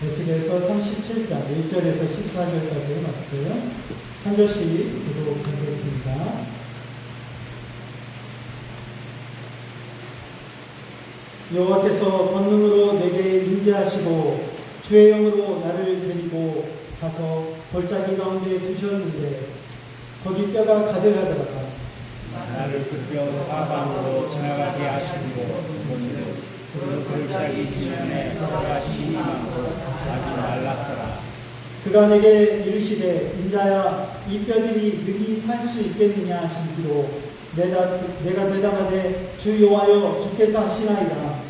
에스겔서 37장 1절에서 14절까지의 말씀 한 절씩 기도하겠습니다. 여호와께서 권능으로 내게 임재하시고 주의 영으로 나를 데리고 가서 골짜기 가운데 두셨는데 거기 뼈가 가득하더라. 나를 그 뼈 사방으로 지나가게 하시고 그 골짜기 지면에 뼈가 심이 많고 아주 말랐더라. 그가 내게 이르시되 인자야 이 뼈들이 능히 살 수 있겠느냐 하시기로 내가 대답하되 주 여호와여 주께서 하시나이다.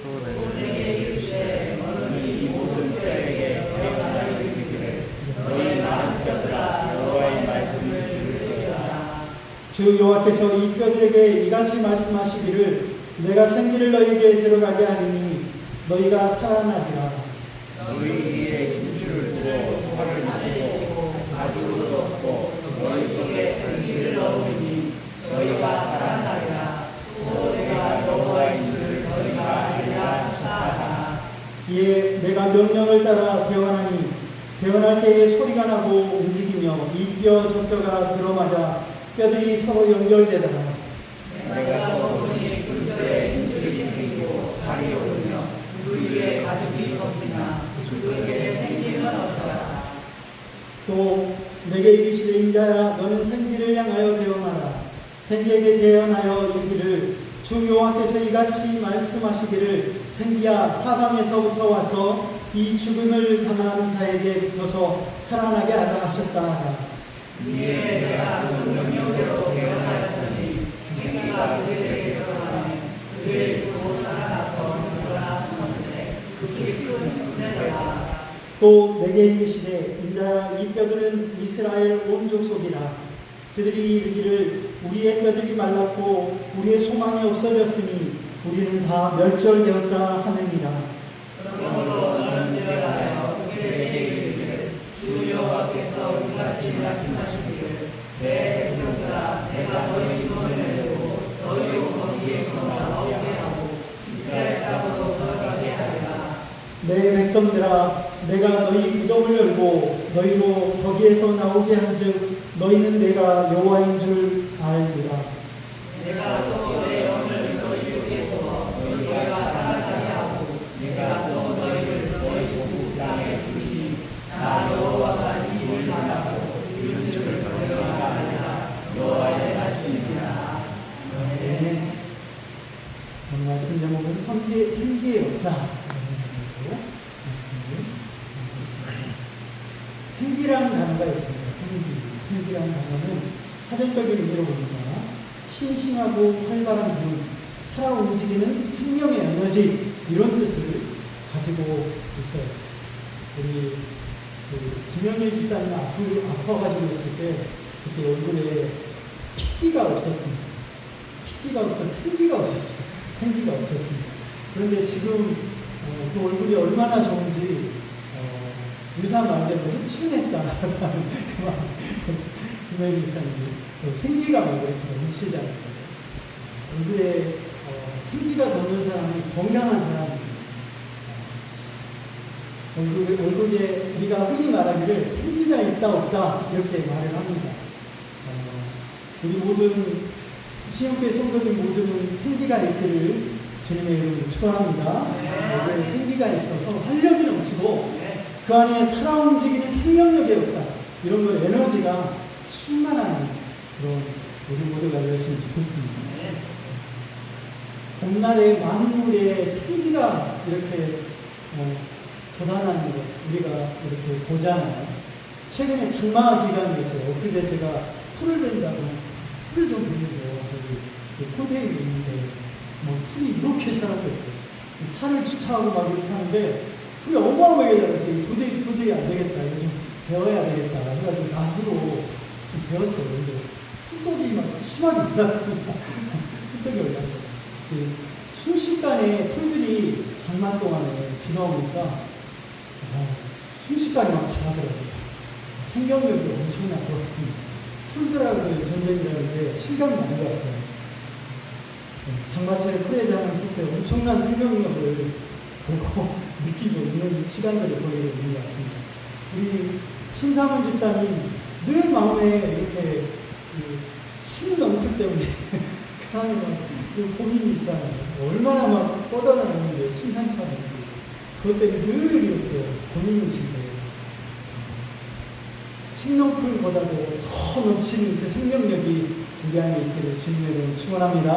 또 내게 이르시되 너는 이 모든 뼈에게 내가 이르기를 너희 많은 뼈들아 여호와의 말씀을 들을지어다. 주 여호와께서 이 뼈들에게 이같이 말씀하시기를 내가 생기를 너희에게 들어가게 하리니 너희가 살아나리라. 너희 위에 힘줄을 두어 살을 내고 가죽을 덮고 너희 속에 생기를 넣으니 너희가 살아나리라. 또 내가 여호와인 줄 너희가 알리라 하셨다. 이에 내가 명령을 따라 대언하니 대언할 때에 소리가 나고 움직이며 이 뼈 저 뼈가 들어맞아 뼈들이 서로 연결되더라. 내가 보니 그 뼈에 힘줄이 생기고 살이 오르며 그 위에 가죽이 덮이나 그 속에 생기는 없더라. 또 내게 이르시되 인자야 너는 생기를 향하여 대언하라. 생기에게 대언하여 이르기를 주 여호와께서 이같이 말씀하시기를 생기야 사방에서부터 와서 이 죽음을 당한 자에게 붙어서 살아나게 하라 하셨다. 이에 내가 그 명령대로 대언하였더니 생기가 그에게 들어가니 그의 곧 살아나서 일어나서는데 그게 큰 은혜라. 또 내게 이르시되 인자야 이 뼈들은 이스라엘 온 족속이라. 그들이 이르기를 우리의 뼈들이 말랐고 우리의 소망이 없어졌으니 우리는 다 멸절되었다 하느니라. 그러므로 너는 대하여 그에게 이르기를 주 여호와께서 이같이 말씀하시기를 내 백성들아 내가 너희 문을 열고 너희 거기에서 나오게 하고 이스라엘 땅으로 들어가게 하리라. 내 백성들아 내가 너희 무덤을 열고 너희로 거기에서 나오게 한즉 너희는 내가 여호와인 줄 알리라. 내가 또 내 영을 너희 속에 부어 너희가 살아나게 하고 내가 또 너희를 너희 고국 땅에 두리니 나 여호와가 이 일을 하고 이룬 줄을 너희가 알리라. 여호와의 말씀이라. 네. 오늘 말씀 제목은 생기의 역사. 생기라는 단어가 있습니다. 생기라는 단어는 사전적인 의미로 보니까 신싱하고 활발한 기운, 살아 움직이는 생명의 에너지 이런 뜻을 가지고 있어요. 우리 김영일 집사님 아파가지고 있을 때 그때 얼굴에 핏기가 없었습니다. 핏기가 없어서 생기가 없었습니다. 그런데 지금 그 얼굴이 얼마나 좋은지 의사 말대로 해충했다. 김영일 집사님이 생기가 막 이렇게 넘치잖아요. 얼굴에 생기가 도는 사람이 건강한 사람입니다. 얼굴에 우리가 흔히 말하기를 생기가 있다 없다 이렇게 말을 합니다. 우리 모든 시험교회 성도들 모두는 생기가 있기를 주님의 이름으로 축원합니다. 얼굴에 생기가 있어서 활력이 넘치고 그 안에 살아 움직이는 생명력의 역사 이런 거 에너지가 충만한 그런 우리 모두가 되었으면 좋겠습니다. 봄날에 만물에 생기가 이렇게 돋아나는 것 우리가 이렇게 보잖아요. 최근에 장마 기간이었어요. 엊그제 제가 풀을 벤다고 풀을 좀 벤는데요. 여기 콘테이너 있는데 뭐 풀이 이렇게 자라고 차를 주차하고 막 이렇게 하는데 풀이 어마어마하게 자랐어요. 도저히 안 되겠다. 이거 좀 배워야 되겠다. 해가지고 낫으로 좀 배웠어요. 근데 풀떡이 막 심하게 올랐습니다. 풀떡이 올랐어요. 순식간에 풀들이 장마 동안에 비가 오니까 순식간에 막 자라더라고요. 생명력이 엄청난 것 같습니다. 풀들하고의 전쟁이라는 게 실감이 나는 것 같아요. 장마철에 풀에 자라는 숲에 엄청난 생명력을 보고 느끼고 있는 시간들을 보내고 있는 것 같습니다. 우리 심사문 집사님 늘 마음에 이렇게 침 넘칠 때문에 그 고민이 있잖아요. 얼마나 막 뻗어나오는데 심상치 않은지 그것 때문에 늘 이렇게 고민이신데 침넘풀보다도 더 넘치는 그 생명력이 우리 안에 있기를 주님으로 축원합니다.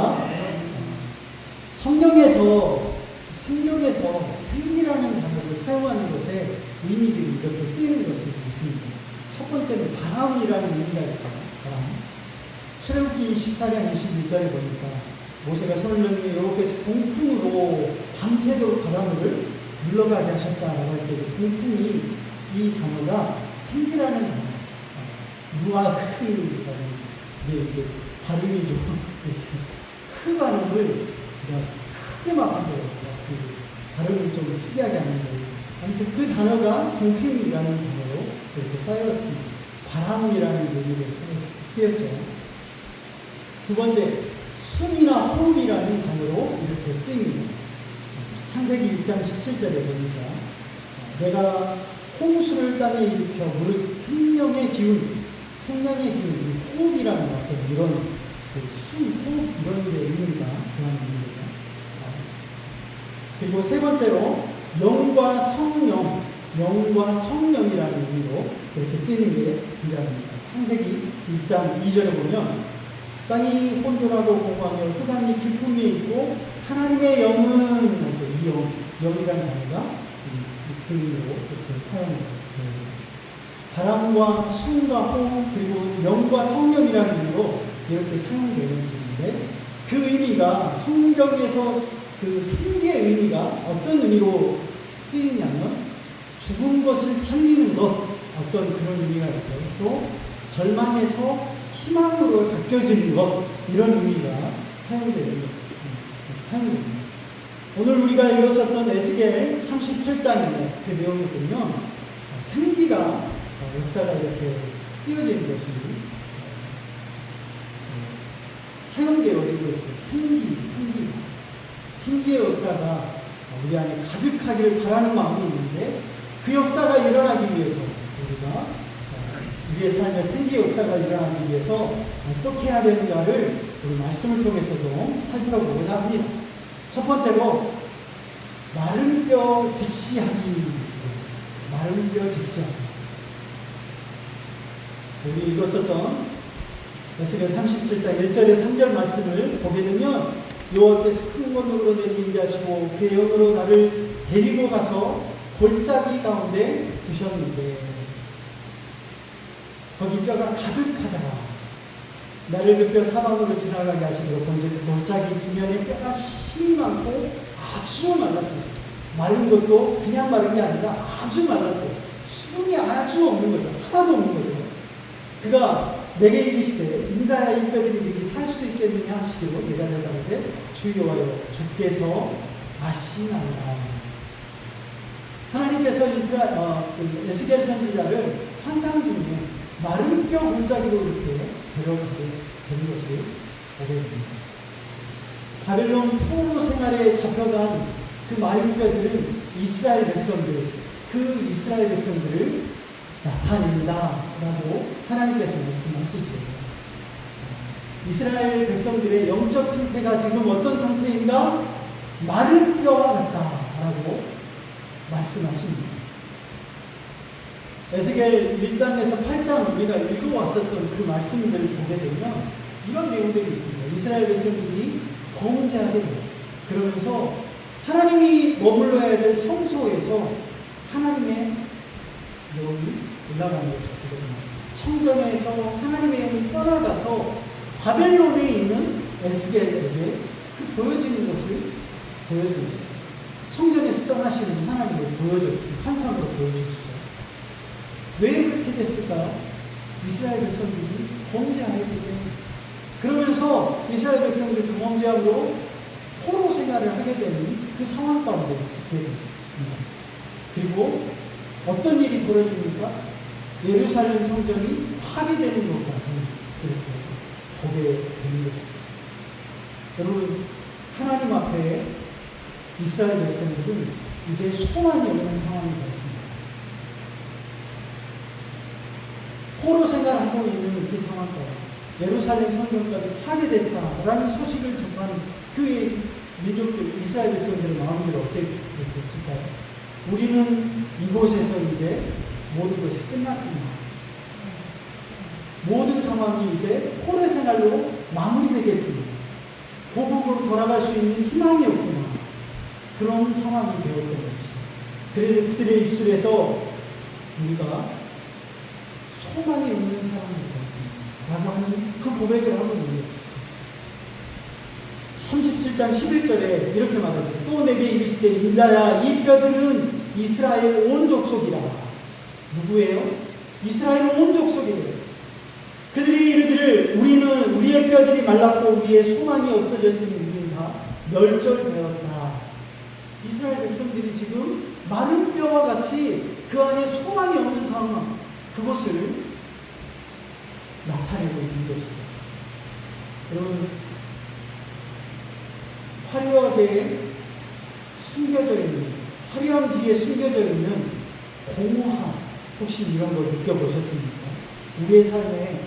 성경에서 생기라는 단어를 사용하는 것에 의미들이 이렇게 쓰이는 것이 있습니다. 첫 번째는 바람이라는 의미가 있어요. 바람. 출애굽기 14장 21절에 보니까 모세가 손을 내밀어 이렇게 동풍으로 밤새도록 바람을 물러가게 하셨다라고 할 때 동풍이 이 단어가 생기라는 단어, 루아크라는 이게 발음이 좀 이렇게 발음을 크게 막 한 거예요. 발음을 좀 특이하게 하는 거예요. 아무튼 그 단어가 동풍이라는 단어로 이렇게 쌓였습니다. 바람이라는 의미로 쓰였죠. 두 번째, 숨이나 호흡이라는 단어로 이렇게 쓰입니다. 창세기 6장 17절에 보니까 내가 홍수를 땅에 일으켜 무릇 생명의 기운, 호흡이라는 어떤 이런 호흡 이런 게 의미가 그런 의미입니다. 그리고 세 번째로 영과 성령이라는 의미로 이렇게 쓰이는 게 등장합니다. 창세기 1장 2절에 보면 땅이 혼돈하고 공허하며 흑암이 깊음에 있고 하나님의 영은 이 영이라는 단어가 그 의미로 이렇게 사용되어 있습니다. 바람과 숨과 호흡 그리고 영과 성령이라는 의미로 이렇게 사용되는 것인데 그 의미가 성경에서 그 생기의 의미가 어떤 의미로 쓰이냐면 죽은 것을 살리는 것 어떤 그런 의미가 있고 또 절망에서 희망으로 바뀌어지는 것 이런 의미가 사용됩니다. 오늘 우리가 읽었었던 에스겔 37장의 그 내용을 보면 생기가 역사가 이렇게 쓰여지는 것이 사용되어지고 있어요. 생기의 역사가 우리 안에 가득하기를 바라는 마음이 있는데 그 역사가 일어나기 위해서 우리의 삶에 생기의 역사가 일어나기 위해서 어떻게 해야 되는가를 우리 말씀을 통해서도 살펴보고자 합니다. 첫 번째로 마른 뼈 직시하기. 우리 읽었었던 에스겔 37장 1절에 3절 말씀을 보게 되면 여호와께서 큰 권능으로 내게 인도하시고 그의 영으로 나를 데리고 가서 골짜기 가운데 두셨는데 거기 뼈가 가득하더라. 나를 그 뼈 사방으로 지나가게 하시고 본즉 그 골짜기 지면에 뼈가 심이 많고 아주 말랐고 마른 것도 그냥 마른 게 아니라 아주 말랐고 수분이 아주 없는 거죠. 하나도 없는 거죠. 그가 내게 이르시되 인자야 이 뼈들이 너희 살 수 있겠느냐 하시기로 내가 대답하되 주 여호와여 주께서 아시나이다. 하나님께서 에스겔 선지자를 환상 중에 마른 뼈 골짜기로 이렇게 데려가게 되는 것을 보게 됩니다. 바벨론 포로 생활에 잡혀간 그 마른 뼈들은 이스라엘 백성들을 나타낸다라고 하나님께서 말씀하시죠. 이스라엘 백성들의 영적 상태가 지금 어떤 상태인가? 마른 뼈와 같다라고 말씀하십니다. 에스겔 1장에서 8장 우리가 읽어왔었던 그 말씀들을 보게 되면 이런 내용들이 있습니다. 이스라엘 백성들이 범죄하게 돼요. 그러면서 하나님이 머물러야 될 성소에서 하나님의 영이 올라가는 것이거든요. 성전에서 하나님의 영이 떠나가서 바벨론에 있는 에스겔에게 그 보여지는 것을 보여줍니다. 성전에서 떠나시는 하나님을 환상으로 보여주시죠. 왜 그렇게 됐을까요? 이스라엘 백성들이 범죄하기 때문에. 그러면서 이스라엘 백성들이 그 범죄함으로 포로 생활을 하게 되는 그 상황 가운데 있게 됩니다. 그리고 어떤 일이 벌어집니까? 예루살렘 성전이 파괴되는 것까지 이렇게 보게 되는 것이죠. 여러분, 하나님 앞에 이스라엘 백성들은 이제 소망이 없는 상황이 됐습니다. 포로 생활하고 있는 그 상황과 예루살렘 성전까지 파괴됐다라는 소식을 전한 그 민족들, 이스라엘 백성들의 마음들이 어떻게 됐을까요? 우리는 이곳에서 이제 모든 것이 끝났구나. 모든 상황이 이제 포로 생활로 마무리되겠구나. 고국으로 돌아갈 수 있는 희망이 없구나. 그런 상황이 되었던 것이죠. 그래서 그들의 입술에서 우리가 소망이 없는 사람이다 라고 하는 그 고백을 하고 있는 37장 11절에 이렇게 말합니다. 또 내게 이르시되 인자야 이 뼈들은 이스라엘 온 족속이라. 누구예요? 이스라엘 온 족속이래요. 그들이 이르기를 우리는 우리의 뼈들이 말랐고 우리의 소망이 없어졌으니 우리는 다 멸절되었다. 이스라엘 백성들이 지금 마른 뼈와 같이 그 안에 소망이 없는 상황, 그것을 나타내고 있는 것이죠. 여러분, 화려하게 숨겨져 있는, 화려함 뒤에 숨겨져 있는 공허함, 혹시 이런 거 느껴보셨습니까? 우리의 삶에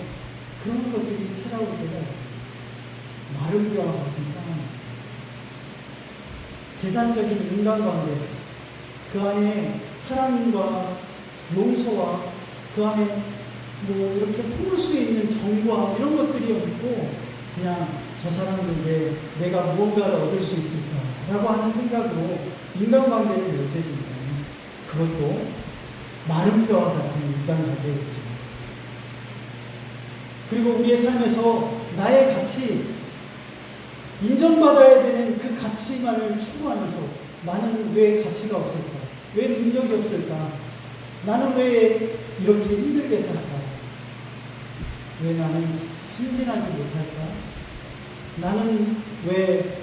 그런 것들이 찾아올 때가 있습니다. 마른 뼈와 같은 상황입니다. 계산적인 인간관계, 그 안에 사랑과 용서와 그 안에 뭐 이렇게 품을 수 있는 정과 이런 것들이 없고 그냥 저 사람에게 내가 무언가를 얻을 수 있을까라고 하는 생각으로 인간관계를 맺어줍니다. 그것도 마른 뼈와 같은 인간관계였죠. 그리고 우리의 삶에서 나의 가치, 인정받아야 되는 그 가치만을 추구하면서 나는 왜 가치가 없을까? 왜 능력이 없을까? 나는 왜 이렇게 힘들게 살까? 왜 나는 신진하지 못할까? 나는 왜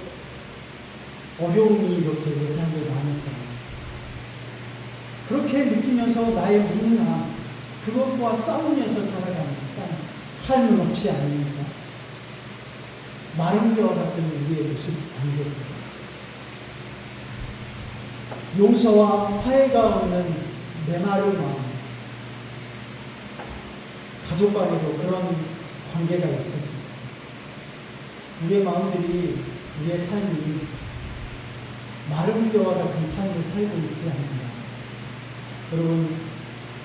어려움이 이렇게 내 삶에 많을까? 그렇게 느끼면서 나의 무능함, 그것과 싸우면서 살아가는 삶은 없지 않습니까? 마른 뼈와 같은 우리의 모습 아니겠습니까? 용서와 화해가 없는 메마른 마음, 가족 간에도 그런 관계가 있었습니다. 우리의 마음들이, 우리의 삶이 마른 뼈와 같은 삶을 살고 있지 않는가. 여러분,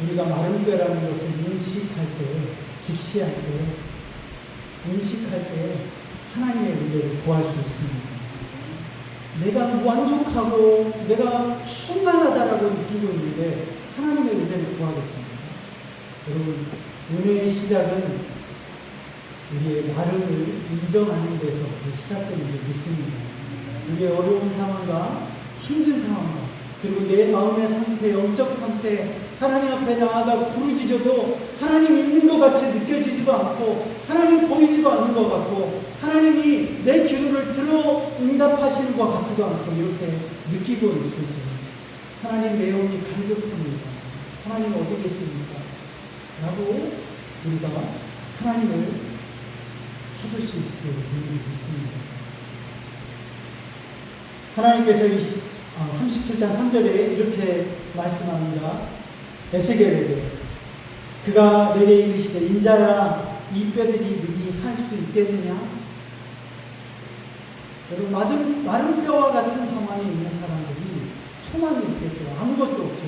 우리가 마른 뼈라는 것을 인식할 때, 직시할 때, 인식할 때 하나님의 은혜를 구할 수 있습니다. 내가 만족하고 내가 충만하다라고 느끼고 있는데 하나님의 은혜를 구하겠습니다. 여러분, 은혜의 시작은 우리의 마름을 인정하는 데서부터 시작되는 게 믿습니다. 우리의 어려운 상황과 힘든 상황과 그리고 내 마음의 상태, 영적 상태, 하나님 앞에 나아가 부르짖어도 하나님 있는 것 같이 느껴지지도 않고 하나님 보이지도 않는 것 같고 하나님이 내 기도를 들어 응답하시는 것 같지도 않고 이렇게 느끼고 있을 때 하나님 내 영이 갈급합니다. 하나님 어디 계십니까? 라고 우리가 하나님을 찾을 수 있을 때 믿습니다. 하나님께서 37장 3절에 이렇게 말씀합니다. 에스겔에게 그가 내게 이르시되 인자야 이 뼈들이 능히 살 수 있겠느냐? 여러분, 마른 뼈와 같은 상황에 있는 사람들이 소망이 있겠어요? 아무것도 없죠.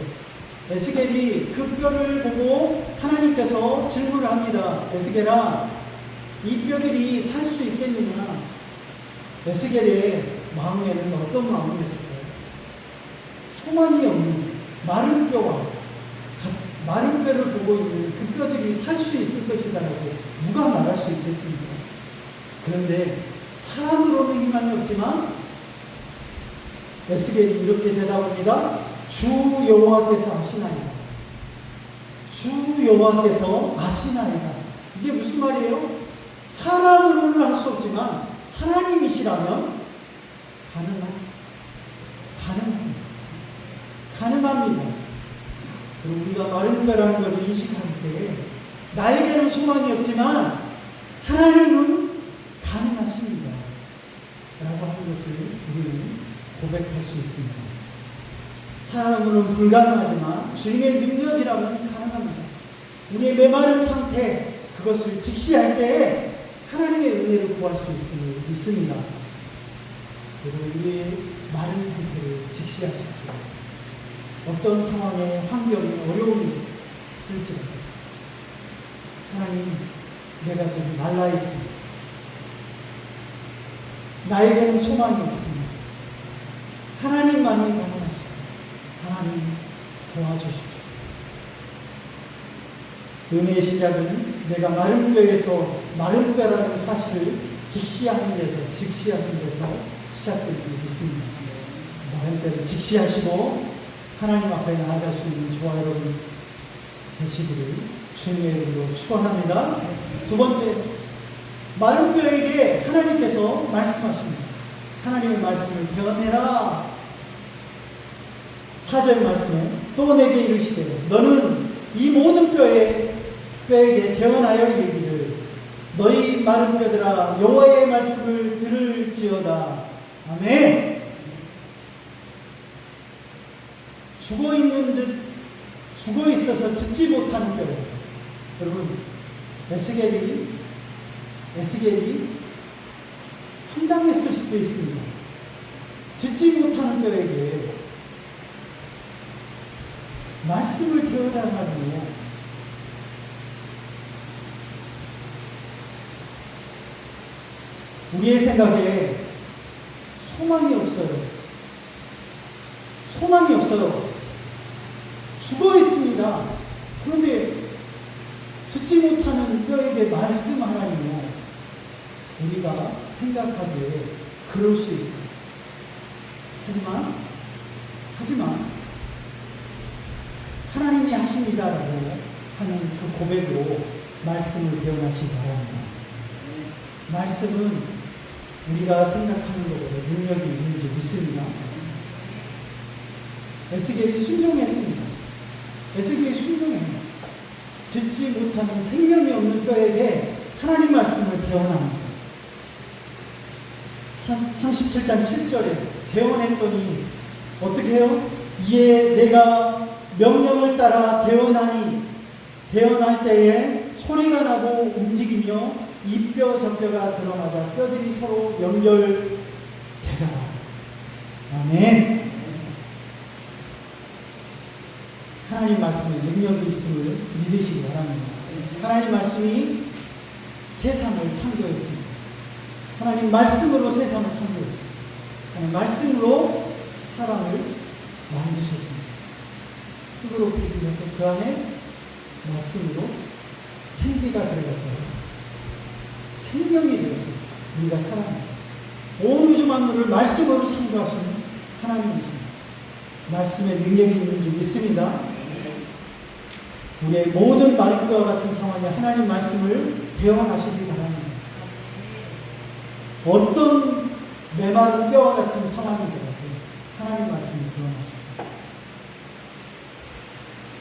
에스겔이 그 뼈를 보고 하나님께서 질문을 합니다. 에스겔아, 이 뼈들이 살 수 있겠느냐? 에스겔의 마음에는 어떤 마음이었을까요? 소망이 없는 마른 뼈를 보고 있는 그 뼈들이 살 수 있을 것이다라고 누가 말할 수 있겠습니까? 그런데 사람으로는 희망이 없지만 에스겔이 이렇게 대답합니다. 주 여호와께서 아시나이다. 주 여호와께서 아시나이다. 이게 무슨 말이에요? 사람으로는 할 수 없지만 하나님이시라면 가능합니다. 그리고 우리가 마른 뼈라는 걸 인식할 때 나에게는 소망이 없지만 하나님은 가능하십니다. 라고 하는 것을 우리는 고백할 수 있습니다. 사람으로는 불가능하지만 주님의 능력이라면 가능합니다. 우리의 메마른 상태, 그것을 직시할 때에 하나님의 은혜를 구할 수 있습니다. 그리고 우리의 마른 상태를 직시하십시오. 어떤 상황에 환경에 어려움이 있을지라도 하나님, 내가 지금 말라 있습니다. 나에게는 소망이 없습니다. 하나님만이 가능하십니다. 하나님 도와주십시오. 은혜의 시작은 내가 마른 뼈에서 마른 뼈라는 사실을 직시하는 데서 시작될 줄 믿습니다. 마른 뼈를 직시하시고 하나님 앞에 나아갈 수 있는 저와 여러분 되시기를 주님의 이름으로 축원합니다. 두 번째, 마른 뼈에게 하나님께서 말씀하십니다. 하나님의 말씀을 대언해라. 4절 말씀에 또 내게 이르시되 너는 이 모든 뼈에게 대언하여 이르기를 너희 마른 뼈들아 여호와의 말씀을 들을지어다. 아멘. 죽어 있어서 듣지 못하는 뼈. 여러분, 에스겔이 황당했을 수도 있습니다. 듣지 못하는 뼈에게 말씀을 대언하라고. 우리의 생각에 소망이 없어요. 죽어 있습니다. 그런데 듣지 못하는 뼈에게 말씀하라니요. 우리가 생각하기에 그럴 수 있어요. 하지만 하나님이 하십니다라고 하는 그 고백으로 말씀을 대언하시기 바랍니다. 말씀은 우리가 생각하는 것보다 능력이 있는 줄 믿습니다. 에스겔이 순종했습니다. 에스겔이 순종해요. 듣지 못하는 생명이 없는 뼈에게 하나님 말씀을 대언합니다. 37장 7절에 대언했더니 어떻게 해요? 이에 내가 명령을 따라 대언할 때에 소리가 나고 움직이며 이 뼈 저 뼈가 드러나자 뼈들이 서로 연결되더라. 아멘. 하나님 말씀에 능력이 있음을 믿으시기 바랍니다. 하나님 말씀이 세상을 창조했습니다. 하나님 말씀으로 세상을 창조했습니다. 하나님 말씀으로 사람을 만드셨습니다. 흙으로 빚으셔서 그 안에 말씀으로 생기가 들어갔다고 생명이 되었습니다. 우리가 살아났습니다. 온 우주 만물을 말씀으로 창조하시는 하나님이십니다. 말씀에 능력이 있는 줄 믿습니다. 우리의 모든 마른 뼈와 같은 상황에 하나님 말씀을 대언하시기 바랍니다. 어떤 메마른 뼈와 같은 상황이더라도 하나님 말씀을 대언하십시오.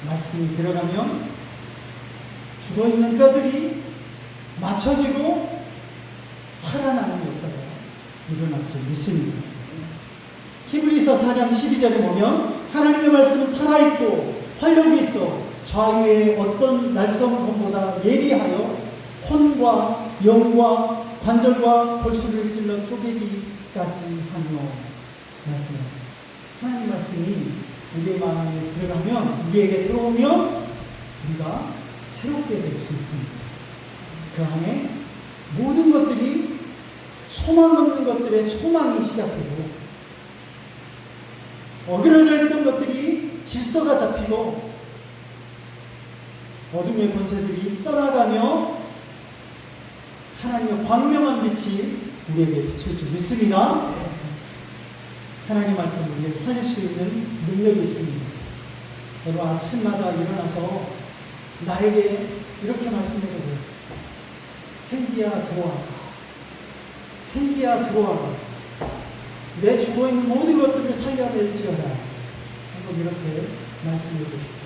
말씀이 들어가면 죽어있는 뼈들이 맞춰지고 살아나는 역사가 일어날 줄 믿습니다. 히브리서 4장 12절에 보면 하나님의 말씀은 살아있고 활력이 있어 좌우의 어떤 날성검보다 예리하여 혼과 영과 관절과 골수를 찔러 쪼개기까지 하며 말씀하십니다. 하나님 말씀이 우리의 마음에 들어가면, 우리에게 들어오면 우리가 새롭게 될 수 있습니다. 그 안에 모든 것들이 소망 없는 것들의 소망이 시작되고 어그러져 있던 것들이 질서가 잡히고 어둠의 권세들이 떠나가며 하나님의 광명한 빛이 우리에게 비칠 줄 믿습니다. 하나님 말씀을 우리에게 살릴 수 있는 능력이 있습니다. 여러분, 아침마다 일어나서 나에게 이렇게 말씀해주세요. 생기야 들어와라. 생기야 들어와라. 내 죽어있는 모든 것들을 살려낼지어다. 한번 이렇게 말씀해 보십시오.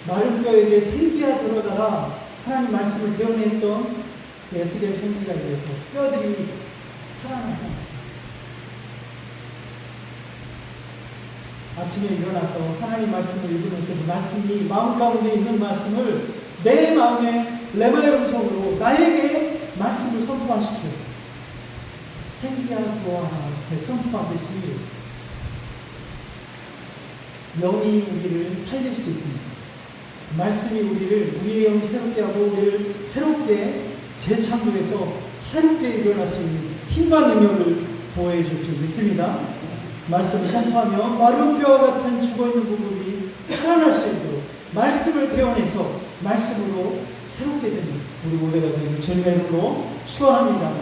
마른 뼈에게 생기야 들어가라. 하나님 말씀을 대언했던 에스겔 선지자에 의해서 뼈들이 살아나지 않습니다. 아침에 일어나서 하나님 말씀을 읽으면서 그 말씀이 마음 가운데 있는 말씀을 내 마음에 레마의 음성으로 나에게 말씀을 선포하십시오. 생기야 들어와 이렇게 선포하듯이 영이 우리를 살릴 수 있습니다. 말씀이 우리의 영을 새롭게 하고 우리를 새롭게 재창조해서 새롭게 일어날 수 있는 힘과 능력을 보호해줄 줄 믿습니다. 말씀을 선포하며 마른 뼈와 같은 죽어있는 부분이 살아날 수 있도록 말씀을 태워내서 말씀으로 새롭게 되는 우리 모두가 되는 주님의 이름으로 축원합니다.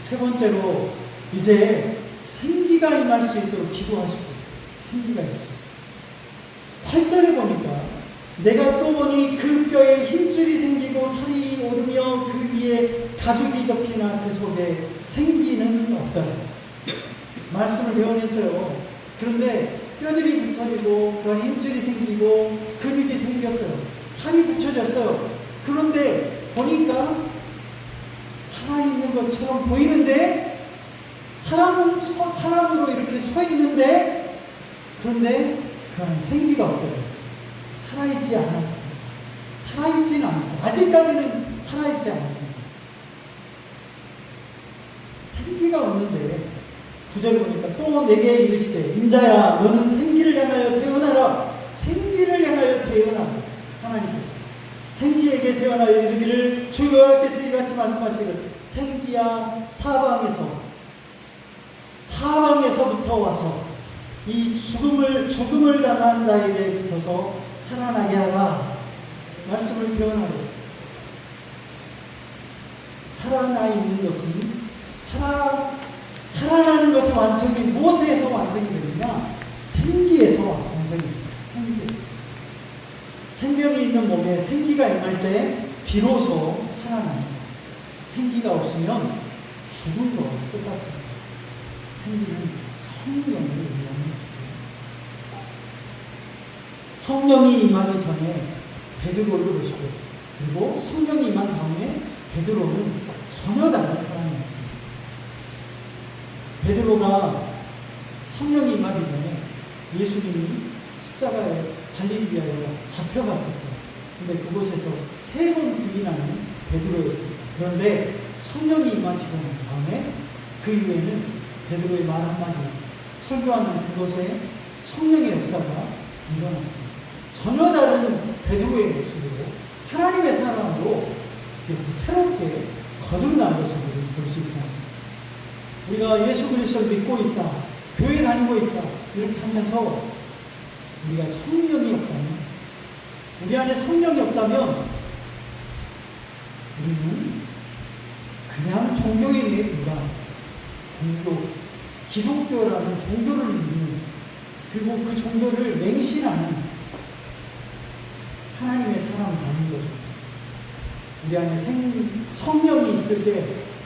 세 번째로 이제 생기가 임할 수 있도록 기도하시고 생기가 있어요. 8절에 보니까 내가 또 보니 그 뼈에 힘줄이 생기고 살이 오르며 그 위에 가죽이 덮이나 그 속에 생기는 없다. 말씀을 배워냈어요. 그런데 뼈들이 붙어지고 그런 힘줄이 생기고 근육이 생겼어요. 살이 붙여졌어요. 그런데 보니까 살아있는 것처럼 보이는데 사람은 사람으로 이렇게 서 있는데 그런데 그 안에 생기가 없더라고요. 살아있지 않았어요. 살아있지는 않았어요. 아직까지는 살아있지 않았습니다. 생기가 없는데 9절에 보니까 또 내게 이르시되 인자야 너는 생기를 향하여 태어나라. 생기를 향하여 태어나라. 하나님께서 생기에게 태어나여 이르기를 주 여호와께서 이같이 말씀하시기를 생기야 사방에서부터 와서 이 죽음을 당한 자에게 붙어서 살아나게 하라. 말씀을 태어나라. 살아나 있는 것은 살아나는 것의 완성이 무엇에서 완성이 되느냐? 생기에서 완성이 됩니다. 생명이 있는 몸에 생기가 임할 때 비로소 살아납니다. 생기가 없으면 죽은 거와 똑같습니다. 생기는 성령을 의미하는 것이죠. 성령이 임하기 전에 베드로를 보시고 그리고 성령이 임한 다음에 베드로는 전혀 다른 사람이었습니다. 베드로가 성령이 임하기 전에 예수님이 십자가에 달리기 위하여 잡혀갔었어요. 근데 그곳에서 3번 부인하는 베드로였습니다. 그런데 성령이 임하시고 난 다음에 그 이후에는 베드로의 말 한마디 설교하는 그곳에 성령의 역사가 일어났습니다. 전혀 다른 베드로의 모습으로 하나님의 사람으로 이렇게 새롭게 거듭난 것을 볼 수 있다. 우리가 예수 그리스도를 믿고 있다, 교회 다니고 있다 이렇게 하면서 우리가 성령이 없다면, 우리 안에 성령이 없다면 우리는 그냥 종교인에 불과합니다. 기독교라는 종교를 믿는, 그리고 그 종교를 맹신하는 하나님의 사람이 아닌 거죠. 우리 안에 성령이 있을 때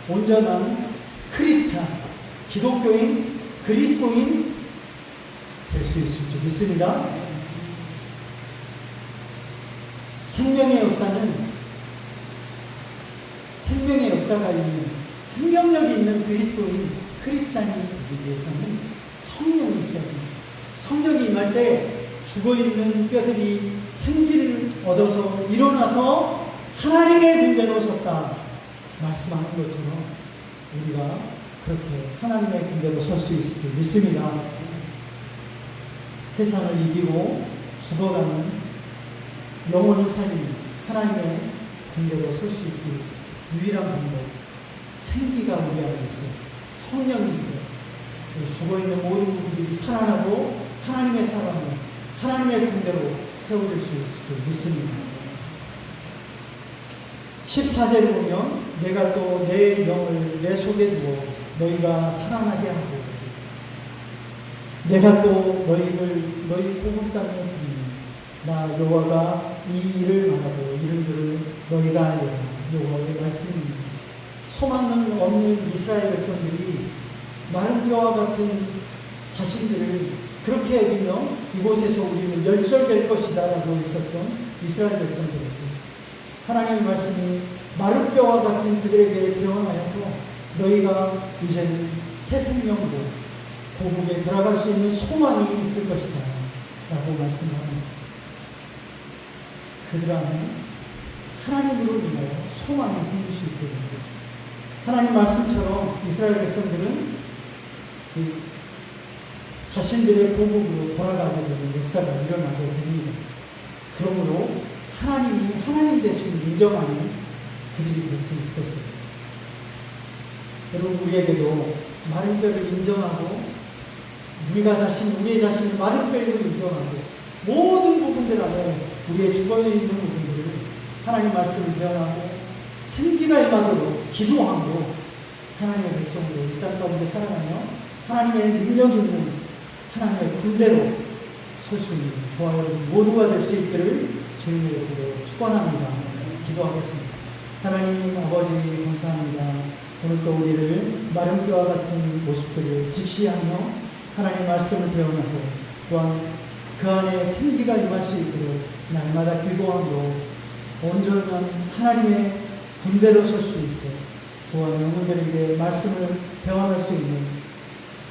온전한 크리스찬, 기독교인, 그리스도인 될 수 있을 줄 믿습니다. 생명의 역사가 있는, 생명력이 있는 그리스도인, 크리스찬이 되기 위해서는 성령이 있어야 됩니다. 성령이 임할 때 죽어있는 뼈들이 생기를 얻어서 일어나서 하나님의 군대로 섰다 말씀하는 것처럼 우리가 그렇게 하나님의 군대로 설 수 있을 줄 믿습니다. 세상을 이기고 죽어가는 영혼을 살리는 하나님의 군대로 설 수 있는 유일한 방법, 생기가 우리 안에 있어요. 성령이 있어요. 죽어있는 모든 분들이 살아나고 하나님의 사람을 하나님의 군대로 세워질 수 있을 줄 믿습니다. 14절에 보면 내가 또 내 영을 내 속에 두어 너희가 살아나게 하고 내가 또 너희를 너희 고국 땅에 두리니 나 여호와가 이 일을 말하고 이른 줄을 너희가 알리라. 여호와의 말씀입니다. 소망은 없는 이스라엘 백성들이 마른 뼈와 같은 자신들을 그렇게 여기며 이곳에서 우리는 멸절될 것이다 라고 있었던 이스라엘 백성들에게 하나님의 말씀이 마른 뼈와 같은 그들에게 태어나여서 너희가 이제는 새 생명으로 고국에 들어갈 수 있는 소망이 있을 것이다. 라고 말씀합니다. 그들 안에 하나님으로 인하여 소망이 생길 수 있게 되는 거죠. 하나님 말씀처럼 이스라엘 백성들은 자신들의 고국으로 돌아가게 되는 역사가 일어나게 됩니다. 그러므로 하나님이 하나님 되심을 인정하는 그들이 될 수 있었어요. 여러분, 우리에게도 마른 뼈를 인정하고 우리의 자신을 마른 뼈로 인정하고 모든 부분들 안에 우리의 죽어있는 부분들을 하나님 말씀을 대언하고 생기가 임하도록 기도하고 하나님의 백성으로 이 땅 가운데 살아가며 하나님의 능력 있는 하나님의 군대로 설 수 있는 저와 여러분 모두가 될 수 있기를 주님의 이름으로 축원합니다. 기도하겠습니다. 하나님 아버지 감사합니다. 오늘 또 우리를 마른 뼈와 같은 모습들을 직시하며 하나님 말씀을 대언하고 또한 그 안에 생기가 임할 수 있도록 날마다 기도함으로 온전한 하나님의 군대로 설 수 있어 주와 영혼들에게 말씀을 대언할 수 있는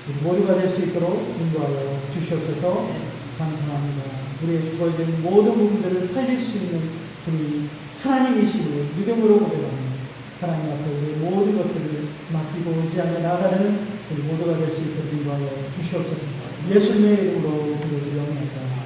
우리 모두가 될 수 있도록 인도하여 주시옵소서. 감사합니다. 우리의 죽어있는 모든 부분들을 살릴 수 있는 분이 하나님이시고 믿음으로 고백합니다. 하나님 앞에 우리의 모든 것들을 맡기고 의지하며 나아가는 우리 모두가 될 수 있도록 인도하여 주시옵소서. 예수님의 이름으로 기도드리옵나이다.